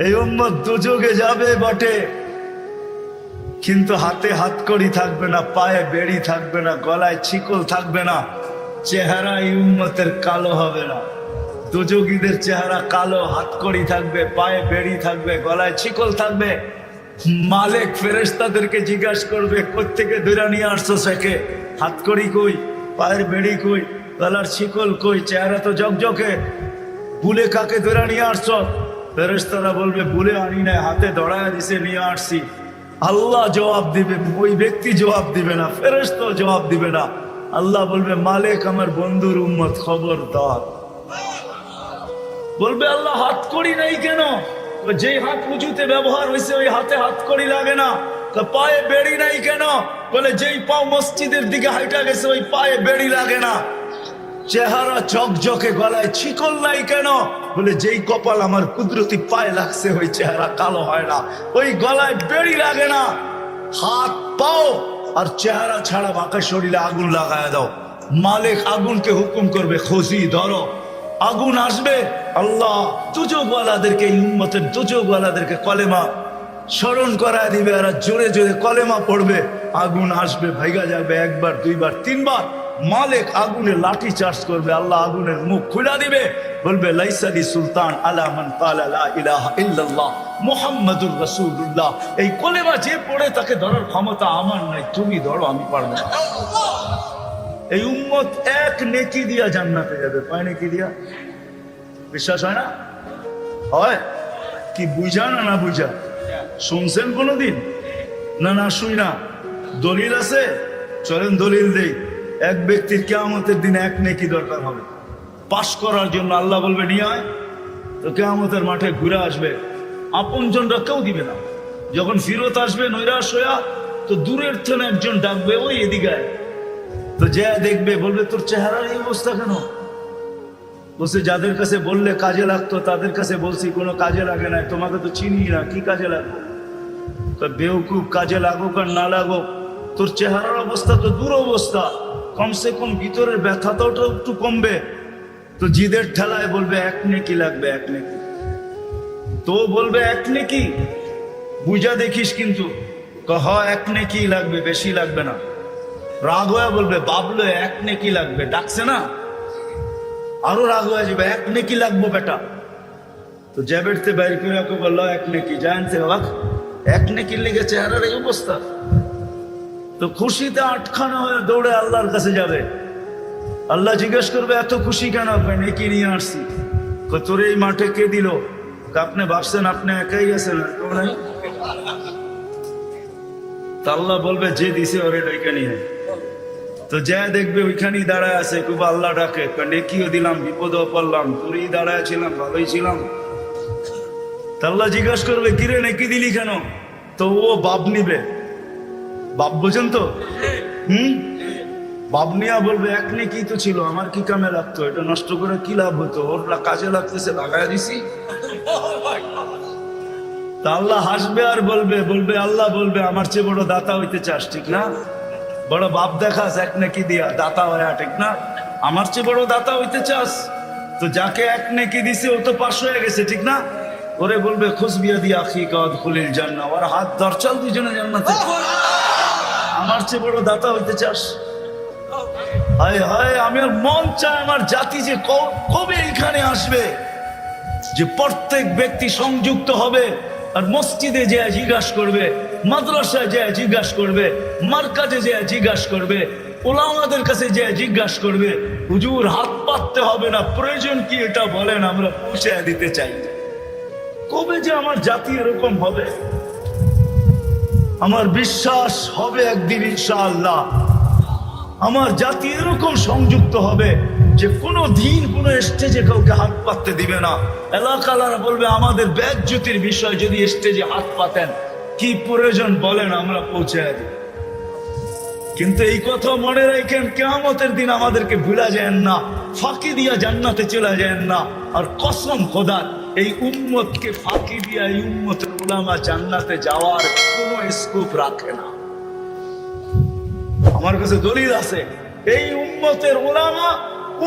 এই উম্মত দুযোগে যাবে বটে, কিন্তু হাতে হাতকড়ি থাকবে না, পায়ে বেড়ি থাকবে না, গলায় ছিকল থাকবে না, চেহারা এই উম্মতের কালো হবে না। দুযোগীদের চেহারা কালো, হাতকড়ি থাকবে, পায়ে বেড়ি থাকবে, গলায় ছিকল থাকবে। মালিক ফেরেশতাদেরকে জিজ্ঞাসা করবে, কোত্থেকে ধরে নিয়ে আসছো সেকে? হাতকড়ি কই, পায়ের বেড়ি কই, গলার ছিকল কই, চেহারা তো জকজকে, বুলে কাকে ধরে নিয়ে আসছো? ফেরেশতারা বলবে, বুলে আনি নাই, হাতে ধরায় দিছে নিয়ে আসছি। আল্লাহ জবাব দিবে, ওই ব্যক্তি জবাব দিবে না, ফেরেশতাও জবাব দিবে না। আল্লাহ বলবে, মালিক আমার বন্ধুর উম্মত খবরদার। বলবে, আল্লাহ হাতকড়ি নাই কেন? যে হাত উঁচুতে ব্যবহার হয়েছে ওই হাতে হাতকড়ি লাগে না। পায়ে বেড়ি নাই কেন? বলে যেই পাও মসজিদের দিকে হাইটা গেছে ওই পায়ে বেড়ি লাগে না। চেহারা ঝকঝকে, গলায় ছিকল নাই কেন? বলে যেই কপাল আমার কুদরতি পায়ে লাগছে ওই চেহারা কালো হয় না, ওই গলায় বেড়ি লাগে না। হাত পাও আর চেহারা ছাড়া বাঁকা শরীরে আগুন লাগায় দাও। মালিক আগুনকে হুকুম করবে, খোঁজি ধরো। আগুন আসবে, আল্লাহ দুযোগওয়ালাদেরকে, এই উম্মতের দুযোগওয়ালাদেরকে কলেমা স্মরণ করায় দিবে, আর জোরে জোরে কলেমা পড়বে। আগুন আসবে, ভাইগা যাবে, একবার দুইবার তিনবার। মালিক আগুনে লাঠি চার্জ করবে, আল্লাহ আগুনের মুখ খুলে দিবে, বলবে, লাইসালি সুলতান আলা মান ক্বালা লা ইলাহা ইল্লাল্লাহ মুহাম্মাদুর রাসূলুল্লাহ। এই কলেমা যে পড়ে তাকে ধরার ক্ষমতা আমার নাই, তুমি ধরো, আমি পারবো না। এই উম্মত এক নেকি দিয়া জান্নাতে যাবে। কয় নেকি দিয়া? বিশ্বাস হয় না? হয় কি? বুঝা না না বুঝা? শুনছেন কোনদিন? না না শুই না। দলিল আছে? চলেন দলিল দেই। এক ব্যক্তির কিয়ামতের দিনে এক নেকি দরকার হবে পাশ করার জন্য। আল্লাহ বলবে, নিয়ে আয়। তো কিয়ামতের মাঠে ঘুরে আসবে, আপনজনরা কেউ দিবে না। যখন ফিরত আসবে নৈরাশ হইয়া, তো দূরের থেকে একজন ডাকবে, ওই এদিকে আয়। তো যে দেখবে বলবে, তোর চেহারার এই অবস্থা কেন? বলছে, যাদের কাছে বললে কাজে লাগতো তাদের কাছে বলছি, কোনো কাজে লাগে না, তোমাকে তো চিনি না, কি কাজে লাগবে? তো বেউকুফ, কাজে লাগুক আর না লাগুক, তোর চেহারার অবস্থা তো দূর অবস্থা, কমসে কম ভিতরের ব্যথাটাও একটু কমবে। তো জিদের ঠেলায় বলবে, এক নেকি লাগবে, এক নেকি। তো বলবে, এক নেকি বুঝা দেখিস কিন্তু। হ, এক নেকি লাগবে, বেশি লাগবে না। রাগ হয়ে বলবে, বাবলো এক নেকি লাগবে, ডাকছে না, আরো রাগ হয়ে যাবে, এক নেকি লাগবো বেটা। তো জ্যাবেটতে বাইর করে বললো, এক নেকি। জানছে বাবা, এক নেকির লেগে চেহারার এই অবস্থা। তো খুশিতে আটখানা হয়ে দৌড়ে আল্লাহর কাছে যাবে। আল্লাহ জিজ্ঞেস করবে, এত খুশি কেন? নেকি নিয়ে আসছি। তোর এই মাঠে কে দিল? আপনি ভাবছেন আপনি একাই আছেন, কেউ নাই। তা আল্লাহ বলবে, যে দিছে ওরে ডেকে নিয়ে। তো যা দেখবে ওইখানেই দাঁড়ায় আছে, খুব আল্লাহ ডাকে, নেকিও দিলাম, বিপদও পড়লাম, তোরই দাঁড়ায় ছিলাম, ভালোই ছিলাম। তা আল্লাহ জিজ্ঞাসা করবে, কিরে নেকি দিলি কেন? তো ও বাপ নিবে। বাপ বোঝেন তো? বাপ নিয়া বলবে, এক নেকি তো ছিল, আমার কি কামে লাগতো? এটা নষ্ট করে কি লাভ হতো? ওর কাজে লাগতেছে, লাগাই দিছি। তা আল্লাহ হাসবে আর বলবে আল্লাহ বলবে, আমার চেয়ে বড় দাতা হইতে চাস, ঠিক না? বড় বাপ দেখাস এক নেকি দিয়া, দাতা হয়, ঠিক না? আমার চেয়ে বড় দাতা হইতে চাস? তো যাকে এক নেকি দিছে ও তো পাশ হয়ে গেছে, ঠিক না? ওরে বলবে, খুশবিয়া দিয়া আখি কাদ খুলিল জান্নাহ, ওর হাত দরচাল, দুজনে জান্নাতে। আমার চেয়ে বড় দাতা হইতে চাস? হায় হায়, আমার মন চায় আমার জাতি যে কবে এখানে আসবে, যে প্রত্যেক ব্যক্তি সংযুক্ত হবে আর মসজিদে যে জিজ্ঞাসা করবে, মাদ্রাসায় যে জিজ্ঞাসা করবে, মার্কাজে যে জিজ্ঞাসা করবে, ওলামাদের কাছে যে জিজ্ঞাসা করবে, হুজুর হাত পাততে হবে না, প্রয়োজন কি এটা বলেন, আমরা পৌঁছে দিতে চাই। কবে যে আমার জাতি এরকম হবে? আমার বিশ্বাস হবে একদিন ইনশাআল্লাহ আমার জাতি এরকম সংযুক্ত হবে যে কোনো দিন কোনো স্টেজে কাউকে হাত পাততে দিবে না। এলাকালারা বলবে, আমাদের বেজ্জতির বিষয়, যদি স্টেজে হাত পাতেন কি প্রয়োজন বলেন, আমরা পৌঁছে দিই। কিন্তু এই কথা মনে রাখেন, কিয়ামতের দিন আমাদেরকে ভুলা যায় না, ফাঁকি দিয়া জান্নাতে চলে যায় না। আর কসম খোদার, এই উম্মতকে ফাঁকি দিয়া এই উম্মতের উলামা জান্নাতে যাওয়ার কোনো স্কোপ রাখে না। আমার কাছে দলিল আছে, এই উম্মতের উলামা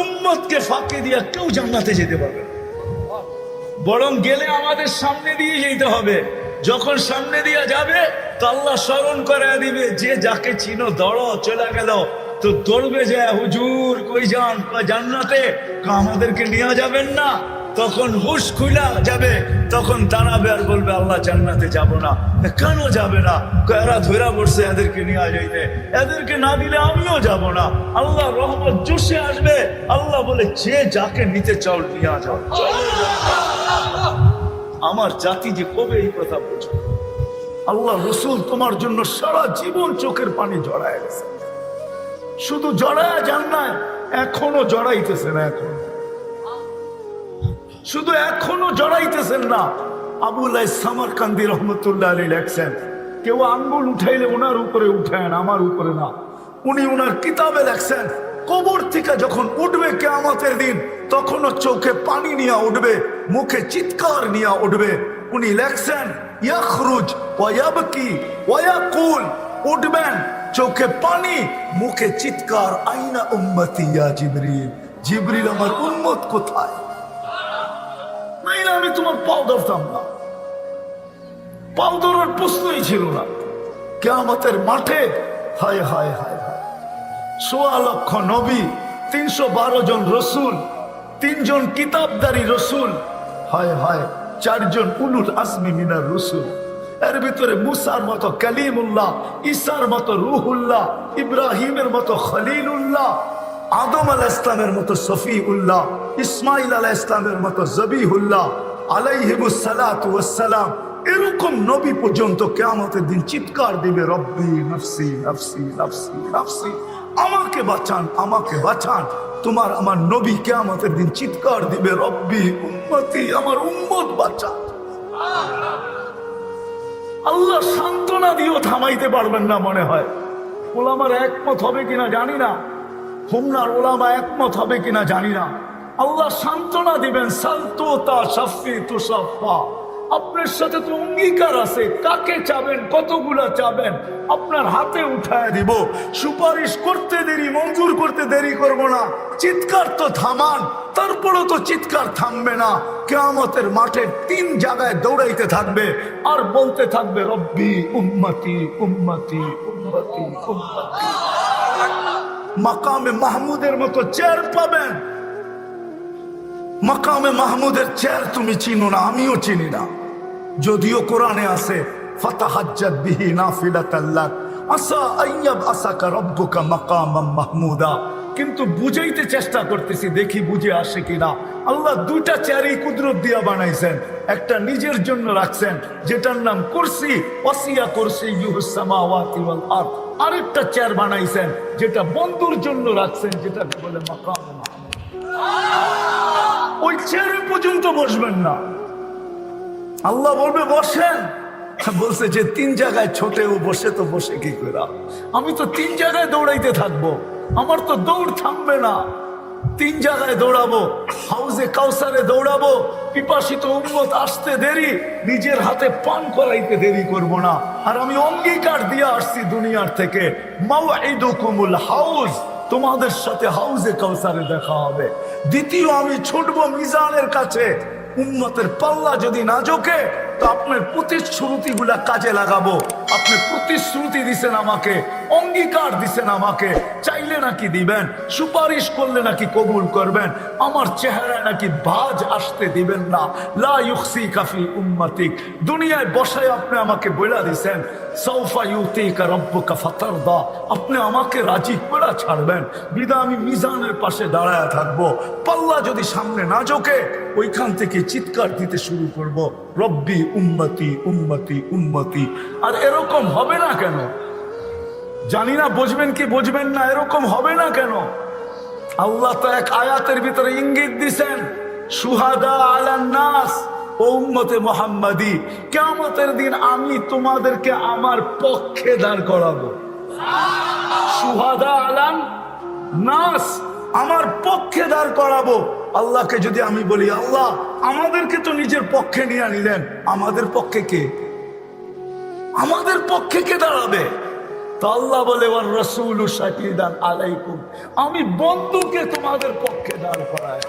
উম্মতকে ফাঁকি দিয়া কেউ জান্নাতে যেতে পারবে না। বরং গেলে আমাদের সামনে দিয়ে যেতে হবে। যখন সামনে দিয়ে যাবে তো আল্লাহ স্মরণ করে দিবে, যে যাকে চিনো দৌড়ো, চলে গেল তো দৌড়বে যে হুজুর কই যান, জান্নাতে, আমাদেরকে নিয়ে যাবেন না। তখন হুশ খুলা যাবে, তখন দাঁড়াবে আর বলবে আল্লাহ জান্নাতে যাব না। কেন যাবে না? এরা ধরা পড়ছে এদেরকে নিয়ে যাইতে, এদেরকে না দিলে আমিও যাব না। আল্লাহ রহমত জোশে আসবে। আল্লাহ বলে যে যাকে নিতে চাও নিয়ে যাও। আমার জাতি যে কবে এই কথা বুঝবে? আল্লাহ রসুল তোমার জন্য সারা জীবন চোখের পানি জড়ায় গেছে, শুধু জড়ায় যান না, এখনো জড়াইতেছে না, শুধু এখনো জড়াইতেছেন না। আবুল সামারকান্দি রহমতুল্লাহ আলী লেখছেন, কেউ আঙ্গুল উঠাইলে ওনার উপরে উঠায়, আমার উপরে না। উনি ওনার কিতাবে লেখছেন, কবর থেকে যখন উঠবে কিয়ামতের দিন, তখনও চোখে পানি নিয়ে উঠবে, মুখে চিৎকার নিয়ে উঠবে। উনি লেখছেন, ইয়াখরুজ ওয়া ইয়াবকি ওয়া ইয়াকুল, উঠবেন চোখে পানি, মুখে চিৎকার, আইনা উম্মতি ইয়া জিবরিল, জিবরিল আমার উম্মত কোথায়? আমি তোমার পাও ধরতাম না, পাও ধরার প্রশ্নই ছিল না। কিয়ামতের মাঠে হায় হায় হায় হায়, ১৬ লক্ষ নবী, ৩১২ জন রসুল, ৩ জন কিতাবদারি রসুল, হায় হায় 4 জন উলুল আজমি মিনার রসুল। এর ভিতরে মুসার মতো কালিমুল্লাহ, ঈসার মতো রুহুল্লাহ, ইব্রাহিমের মতো খলিলুল্লাহ, আদম আলাইহিস ইসলামের মতো সফিউল্লাহ, ইসমাইল আলাইহিস ইসলামের মতো জবিহুল্লাহ আলাইহিমুস সালাতু ওয়াস সালাম, এরকম নবী পর্যন্ত কিয়ামতের দিন চিৎকার দিবে, রব্বি নফসি নফসি নফসি নফসি, আমাকে বাঁচান আমাকে বাঁচান। তোমার আমার নবী কিয়ামতের দিন চিৎকার দিবে, রব্বি উম্মতি, আমার উম্মত বাঁচান। আল্লাহ সান্ত্বনা দিয়েও থামাইতে পারবেন না মনে হয়। ওলামার একমত হবে কিনা জানি না, হোমনার ওলামা একমত হবে কিনা জানি না। আল্লাহ সান্ত্বনা দিবেন, সালতুতা শাফি তুসাফা, আপনার সাথে তো অঙ্গীকার আছে, কাকে চাবেন, কতগুলা চাবেন, আপনার হাতে উঠায় দিব। সুপারিশ করতে দেরি, মঞ্জুর করতে দেরি করব না। চিৎকার তো থামান, তারপরও তো চিৎকার থামবে না। কিয়ামতের মাঠে 3 জায়গায় দৌড়াইতে থাকবে আর বলতে থাকবে, রব্বি উম্মতি উম্মতি উম্মতি উম্মতি। মাকামে মাহমুদের মতো চেয়ার পাবেন। মাকামে মাহমুদের চেয়ার তুমি চিনো না, আমিও চিনি না, যদিও কোরআনে আছে, ফাতাহাজ্জাত বিহি নাফিলাতাল লাক আসা আইয়াব আসাকা রব্বুকা মাকামাম মাহমুদা। কিন্তু বুঝাইতে চেষ্টা করতেছি, দেখি বুঝে আসে কিনা। আল্লাহ 2টা চেয়ারই কুদরত দিয়া বানাইছেন। একটা নিজের জন্য রাখছেন, যেটার নাম কুরসি, ওয়াসিয়া কুরসিয়্যুহুস সামাওয়াতি ওয়াল আরদ। আরেকটা চেয়ার বানাইছেন যেটা বন্ধুর জন্য রাখছেন, যেটাকে বলে মাকামে মাহমুদ। ওই চেয়ারে পর্যন্ত বসবেন না। আল্লাহ বলবে বসেন, বলছে যে 3 জায়গায় ছোটেও বসে, তো বসে কি করে? আমি তো 3 জায়গায় দৌড়াইতে থাকবো, আমার তো দৌড় থামবে না। 3 জায়গায় দৌড়াবো, হাউজে কাউসারে দৌড়াবো, পিপাসিত উম্মত আসতে দেরি, নিজের হাতে পান করাইতে দেরি করব না। আর আমি অঙ্গীকার দিয়ে আসছি দুনিয়ার থেকে, মাওঈদুকুমুল হাউজ, তোমাদের সাথে হাউজে কাউসারে দেখা হবে। দ্বিতীয়, আমি ছুটবো মিজানের কাছে। উম্মতের পাল্লা যদি না ঝোঁকে তো আপনার প্রতিশ্রুতি গুলা কাজে লাগাবো। আপনি প্রতিশ্রুতি দিছেন আমাকে, অঙ্গীকার দিছেন আমাকে, চাইলে নাকি দিবেন, সুপারিশ করলে নাকি কবুল করবেন, আমার চেহারায় নাকি ভাঁজ আসতে দিবেন না। লা ইউখসিকা ফি উম্মতিক, দুনিয়ায় বসায় আপনি আমাকে বলে দিছেন, সাউফা ইউতিকা রব্বুকা ফাতারদা, আপনি আমাকে রাজি করে ছাড়বেন। বিদা আমি মিজানের পাশে দাঁড়ায় থাকবো। পাল্লা যদি সামনে না ঝোঁকে, ওইখান থেকে চিৎকার দিতে শুরু করব, রব্বি উম্মতি উম্মতি উম্মতি। আর এরকম হবে না কেন জানি না, বুঝবেন কি বুঝবেন না, এরকম হবে না কেন? আল্লাহ তো এক আয়াতের ভিতরে ইঙ্গিত দিছেন, শুহাদা আলান নাস ও উম্মতে মুহাম্মাদি, কিয়ামতের দিন আমি তোমাদেরকে আমার পক্ষে দাঁড় করাবো। শুহাদা আলান নাস, আমার পক্ষে দাঁড় করাবো। আল্লাহকে যদি আমি বলি, আল্লাহ আমাদেরকে তো নিজের পক্ষে নিয়ে নিলেন, আমাদের পক্ষে কে? আমাদের পক্ষে কে দাঁড়াবে? তো আল্লাহ বলে, ওয়ার রাসূলু শাহীদান আলাইকুম, আমি বন্ধুকে তোমাদের পক্ষে দাঁড় করাই।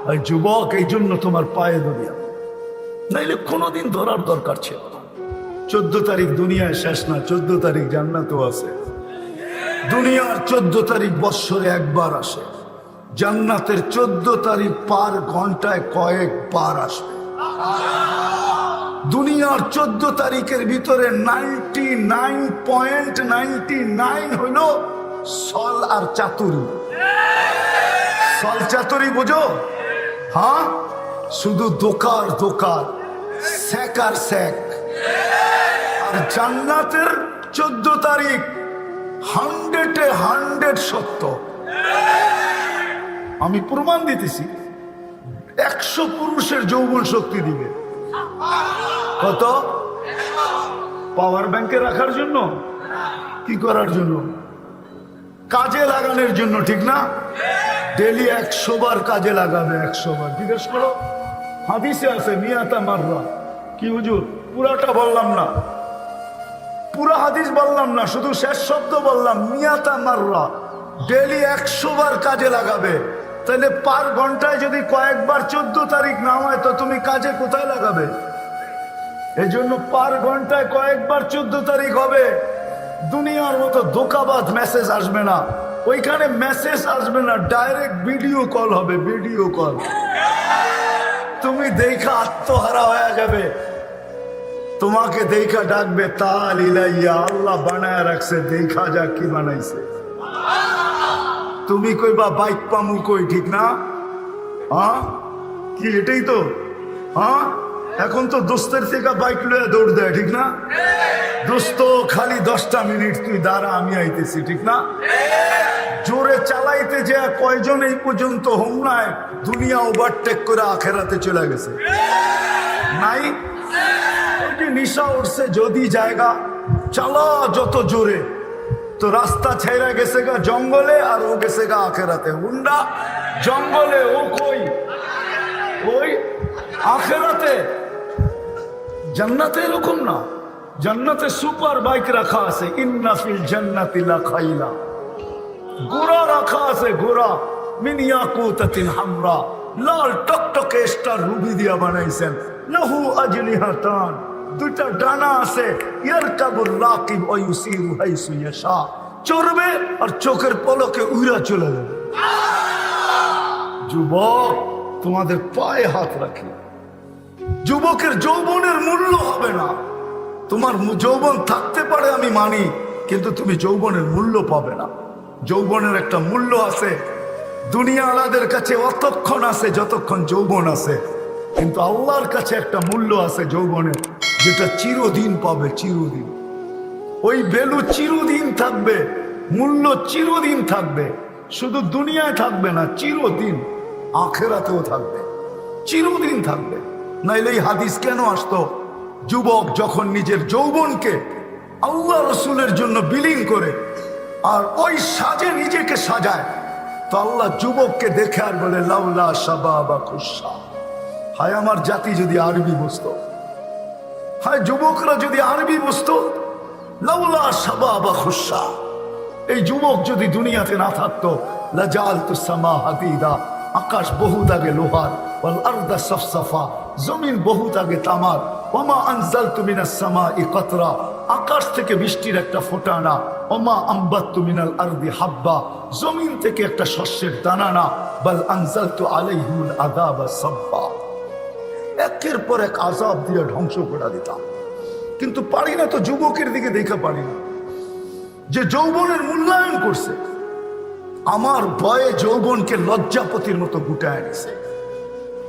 আর যুবক, এই জন্য তোমার পায়ে ধরিয়া, নাইলে কোনোদিন ধরার দরকার ছিল না। 14 তারিখ দুনিয়ায় শেষ না, 14 তারিখ জান্নাতও আছে। দুনিয়ার 14 তারিখ বৎসরে একবার আসে, জান্নাতের 14 তারিখ পার ঘন্টায় কয়েকবার আসে। দুনিয়ার 14 তারিখের ভিতরে 99.99 হইল সল আর চাতুরি। সল চাতুরি বুঝো? হ্যাঁ, শুধু দোকার দোকার, স্যাক আর স্যাক। আর জান্নাতের 14 তারিখ 100-এ 100 সত্য। আমি প্রমাণ দিতেছি, 100 পুরুষের যৌবন শক্তি দিবে। কত? পাওয়ার ব্যাংকে রাখার জন্য? কি করার জন্য? কাজে লাগানোর জন্য, ঠিক না? ডেলি 100 বার কাজে লাগাবে, 100 বার। জিজ্ঞেস করো, হাদিসে আছে মিয়াতা মাররা। কি হুজুর? পুরাটা বললাম না, পুরা হাদিস বললাম না, শুধু শেষ শব্দ বললাম, মিয়াতা মাররা। ডেলি 100 বার কাজে লাগাবে। তাহলে পার ঘন্টায় যদি কয়েকবার 14 তারিখ না হয়, তো তুমি কাজে কোথায় লাগাবে? এই জন্য পার ঘন্টায় কয়েকবার 14 তারিখ হবে। দুনিয়ার মতো ধোকাবাজ মেসেজ আসবে না, ওইখানে মেসেজ আসবে না, ডাইরেক্ট ভিডিও কল হবে। ভিডিও কল তুমি দেখা আত্মহারা হয়ে যাবে। তোমাকে দেখা ডাকবে, তাল ইলাইয়া, আল্লাহ বানায় রাখছে, দেখা যা কি বানাইছে। তুমি কইবা বাইক পামু কই, ঠিক না? হ্যাঁ, কি এটাই তো? হ্যাঁ, এখন তো দোস্তের থেকে বাইক লয়ে দৌড় দেয়, ঠিক না? দোস্ত খালি 10টা মিনিট তুই দাঁড়া, আমি আইতেছি, ঠিক না? জোরে চালাইতে যে কয়জন এই পর্যন্ত হোমনায় দুনিয়া ওভারটেক করে আখেরাতে চলে গেছে? নাই? নিশা উঠছে, যদি জায়গা চালা যত জোরে, তো রাস্তা ছেড়ে গেছে গা জঙ্গলে, আর ও গেছে গা আখেরাতে। হুন্ডা জঙ্গলে, ও কই? ওই আখেরাতে। জান্নাতে এরকম না, জান্নাতে সুপার বাইক রাখা আছে, ইন্না ফিল জান্নাতি লাখাইলা, ঘোড়া রাখা আছে, ঘোড়া মিন ইয়াকুতাতিন হামরা, লাল টকটকে স্টার রুবি দিয়া বানাইছেন। লাহু আজনিহাতান, 2টা ডানা আছে। ইয়ারকাবুর রাকিব ওয়া ইউসিরু হাইসু ইয়াশা, চড়বে আর চোখের পলকে উইরা চলে যাবে। যুবক, তোমাদের পায়ে হাত রাখি, যুবকের যৌবনের মূল্য হবে না। তোমার যৌবন থাকতে পারে আমি মানি, কিন্তু তুমি যৌবনের মূল্য পাবে না। যৌবনের একটা মূল্য আছে। দুনিয়া আলাদের কাছে অতক্ষণ আছে যতক্ষণ যৌবন আছে, কিন্তু আল্লাহর কাছে একটা মূল্য আছে যৌবনের, যেটা চিরদিন পাবে, চিরদিন। ওই ভ্যালু চিরদিন থাকবে, মূল্য চিরদিন থাকবে। শুধু দুনিয়ায় থাকবে না, চিরদিন আখেরাতেও থাকবে, চিরদিন থাকবে। নাইলে এই হাদিস কেন আসতো? যুবক যখন নিজের যৌবনকে আল্লাহ রসুলের জন্য বিলীন করে আর ওই সাজে নিজেকে সাজায়, তো আল্লাহ যুবককে দেখে আর বলে, লাউলা শাবাবা খুশা। হায় আমার জাতি যদি আরবি বুঝতো, হায় যুবকরা যদি আরবি বুঝতো, লাউলা শাবাবা খুশা। এই যুবক যদি দুনিয়াতে না থাকতো, লাজালতু সামা হাদিদা, আকাশ বহুত আগে লোহার, ওয়াল আরদা সফসফা, জমিন বহুত আগে তামার, ওমা আনজালতু মিনাস সামাই কতরা, আকাশ থেকে বৃষ্টির একটা ফোঁটা না, ওমা আম্বাততু মিনাল আরদি হাব্বা, জমিন থেকে একটা শস্যের দানা না, বাল আনজালতু আলাইহিমুল আযাবা সাব্বা। একের পর এক আযাব দিয়ে ধ্বংস করে দিতাম, কিন্তু পারি না তো। যুবকের দিকে দেখে পারি না যে যৌবনের মূল্যায়ন করছে। আমার ভয়ে যৌবনকে লজ্জাপতির মতো গুটায় নিছে।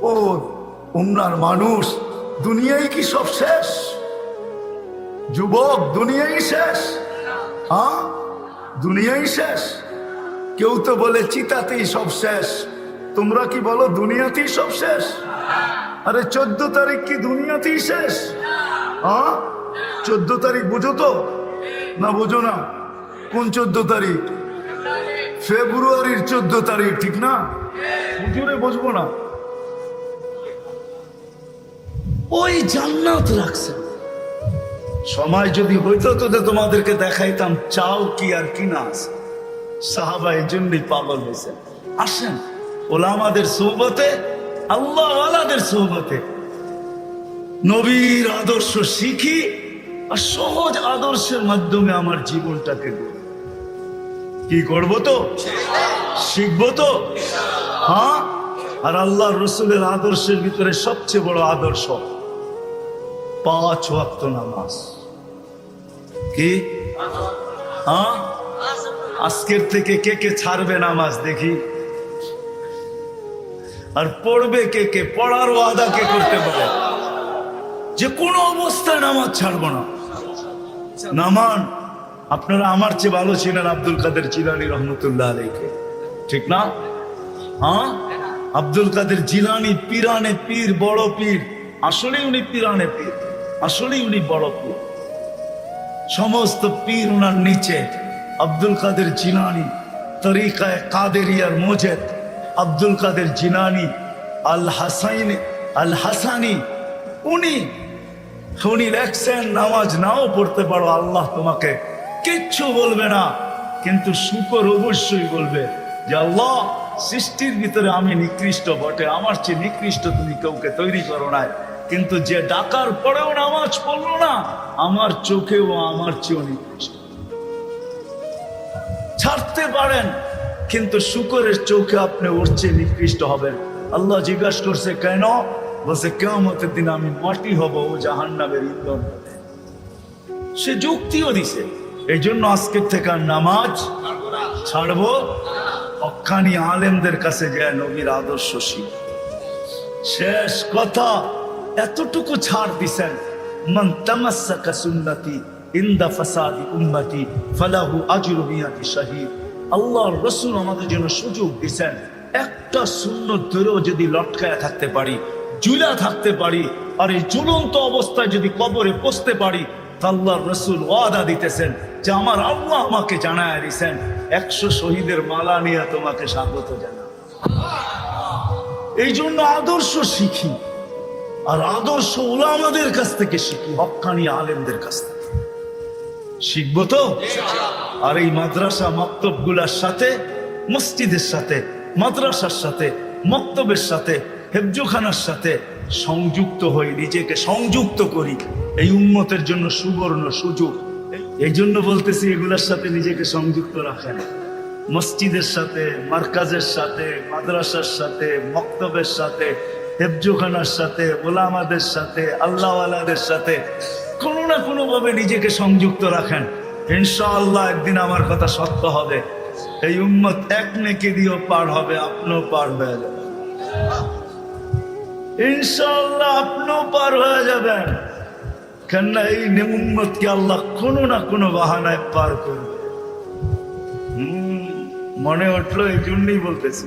ও উমরার মানুষ, দুনিয়াই কি সব শেষ? যুবক, দুনিয়াই শেষ? হ্যাঁ, দুনিয়াই শেষ। কেউ তো বলে চিতাতেই সব শেষ, তোমরা কি বলো দুনিয়াতেই সব শেষ? আরে 14 তারিখ কি দুনিয়াতেই শেষ? হ্যাঁ, 14 তারিখ বুঝো তো না? বুঝো না? কোন 14 তারিখ? ফেব্রুয়ারির 14 তারিখ, ঠিক না? হুজুরে বুঝবো না? ওই জান্নাত রাখছে। সময় যদি হইতো তো তোমাদেরকে দেখাইতাম চাও কি আর কি না আছে। সাহাবা এই জন্যই পাগল হয়েছে। আসেন ওলামাদের সোহবতে আল্লাহওয়ালাদের সোহবতে নবীর আদর্শ শিখি আর সহজ আদর্শের মাধ্যমে আমার জীবনটাকে গড়ি। কি করবো তো, শিখবো তো, হ্যাঁ। আর আল্লাহ রসুলের আদর্শের ভিতরে সবচেয়ে বড় আদর্শ 5 ওয়াক্ত নামাজ। কি, হ্যাঁ? আজকের থেকে কে কে ছাড়বে নামাজ দেখি? আর পড়বে কে কে? পড়ার ওয়াদা কে করতে পারে যে কোনো অবস্থায় নামাজ ছাড়বো না? নামান। আপনারা আমার চেয়ে ভালো ছিলেন আব্দুল কাদের জিলানী রহমতুল্লাহ আলাইহি, ঠিক না? হ্যাঁ, আব্দুল কাদের জিলানী পীরানে পীর, বড় পীর। আসলে উনি পীরানে পীর, আসলে উনি বড় পীর। সমস্ত পীর উনার নিচে। আব্দুল কাদের জিলানী তরিকায় কাদেরিয়ার মোজেদ, আব্দুল কাদের জিলানী আল হাসানি, উনি লেখছেন নামাজ নাও পড়তে পারো, আল্লাহ তোমাকে কিচ্ছু বলবে না, কিন্তু শুকর অবশ্যই বলবে যে আল্লাহ, সৃষ্টির ভিতরে আমি নিকৃষ্ট বটে, আমার চেয়ে নিকৃষ্ট তুমি কাউকে তৈরি করো নাই, কিন্তু যে ডাকার পরেও নামাজ পড়লো না, আমার চোখেও আমার চেয়েও নিকৃষ্ট। ছাড়তে পারেন, কিন্তু শুকরের চোখে আপনি ওর চেয়ে নিকৃষ্ট হবেন। আল্লাহ জিজ্ঞাসা করছে কেন? বলছে কিয়ামতের দিন আমি মাটি হব, ও জাহান্নামের ইন্ধন হবে। সে যুক্তিও দিছে। এই জন্য আজকের থেকে নামাজ ছাড়বো। হক্কানি আলেমদের কাছে যায় নবীর আদর্শ শিখ। শেষ কথা, এতটুকু ছাড় দিছেন, মান তামাসসাকা সুন্নতি ইনদা ফাসাদি উম্মতি ফালাহু আজরু মিয়াতি শাহীদ। আল্লাহর রাসূল আমাদের জন্য সুযোগ দিছেন, একটা সুন্নত ধরেও যদি লটকায়া থাকতে পারি, ঝুলা থাকতে পারি, আর এই ঝুলন্ত অবস্থায় যদি কবরে পৌঁছতে পারি, আল্লাহর রাসূল ওয়াদা দিতেছেন যে আমার আল্লাহ আমাকে জানায় দিয়েছেন 100 শহীদের মালা নিয়ে তোমাকে স্বাগত জানাই। এই জন্য আদর্শ শিখি, আর আদর্শ উলামাদের কাছ থেকে শিখি, হক্কানি আলেমদের কাছ থেকে শিখবো তো। আর এই মাদ্রাসা মক্তব গুলার সাথে, মসজিদের সাথে, মাদ্রাসার সাথে, মক্তবের সাথে, হেফজোখানার সাথে সংযুক্ত হই, নিজেকে সংযুক্ত করি। এই উম্মতের জন্য সুবর্ণ সুযোগ। এই জন্য বলতেছি, এগুলার সাথে নিজেকে সংযুক্ত রাখেন। মসজিদের সাথে, মার্কাজের সাথে, মাদ্রাসার সাথে, মক্তবের সাথে, হেফজোখানার সাথে, ওলামাদের সাথে, আল্লাহওয়ালাদের সাথে কোনো না কোনো ভাবে নিজেকে সংযুক্ত রাখেন। ইনশাআল্লাহ একদিন আমার কথা সত্য হবে। এই উম্মত এক নেকি দিয়েও পার হবে, আপনিও পার হয়ে যাবেন ইনশাআল্লাহ, আপনিও পার হয়ে যাবেন। কেননা এই উম্মতকে আল্লাহ কোনো না কোনো বাহানায় পার করবে। মনে উঠলো, এই জন্যই বলতেছি।